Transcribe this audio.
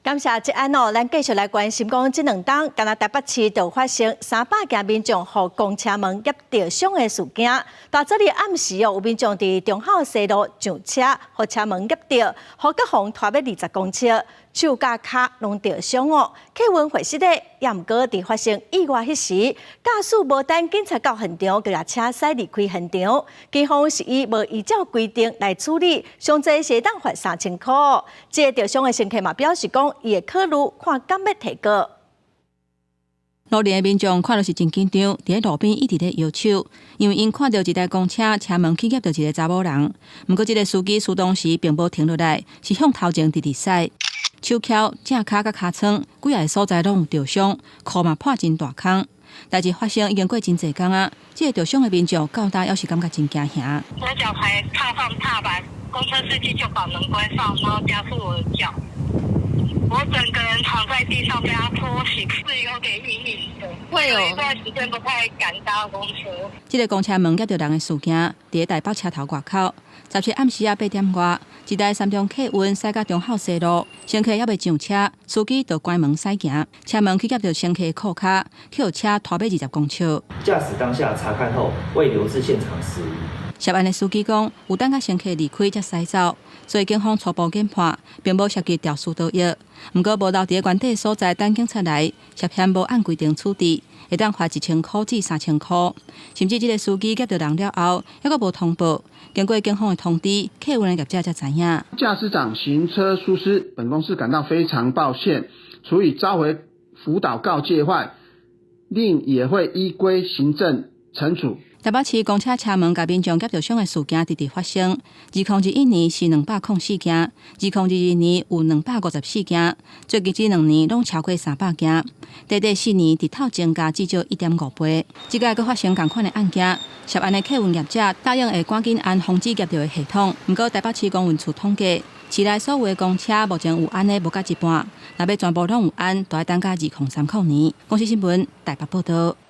感谢这安哦，咱继续来关心讲，这两天敢若台北市就发生300件民众互公车门夹吊伤的事件。到这里暗时哦，有民众伫中孝西路上车，互车门夹吊，互警方拖要20公车，手甲脚拢吊伤哦。客运会失礼，也毋过伫发生意外迄时，驾驶无等警察到现场，就把车驶离开现场。警方是以无依照规定来处理，上济是当罚3000块。这个吊伤的乘客嘛表示讲，伊会考虑看敢要提告。路边的民众看到是真紧张，伫路边一直咧摇手，因为因看到一台公车车门去夹到一个查某人。不过，这个司机驱动时并无停落来，是向头前直直驶，手翘、正脚甲尻川几个所在拢有吊伤，裤嘛破真大坑。代志发生已经过真侪天啊，这个吊伤的民众到达要是感觉真惊吓。左脚还踏上踏板，公车司机就把门关上，然后加速我的脚。我整个人躺在地上被他拖行，是有点阴影的。会有一段时间不太敢搭公车。这个公车门夹到人的事件，伫台北车头外口，17暗时8点外，一台3中客运驶到中孝西路，乘客还未上车，司机就关门驶行，车门去夹到乘客的裤脚，去互车拖尾20公尺。驾驶当下查看后未留置现场事宜。涉案的司机讲，有等甲乘客离开才驶走，所以警方初步检判，并无涉及肇事逃逸。不过，无留伫原地所在等警察来，涉嫌无按规定处置，会当罚1000块至3000块。甚至这个司机夹到人了后，还阁无通报。经过警方的通知，客运的业者才知影。驾驶长行车疏失，本公司感到非常抱歉，处以召回辅导告诫外，另也会依规行政惩处。台北市公车车门甲民众夹到伤的事件直直发生。2021年是204件，2022年有254件，最近这2年拢超过300件，短4年直头增加至少1.5倍。即个佫发生同款的案件，涉案的客运业者答应会赶紧安防止夹到的系统。不过台北市公运处统计，市内所有的公车目前有安的无甲一半，若要全部拢有安，就要等到2030年。公司新闻台北报道。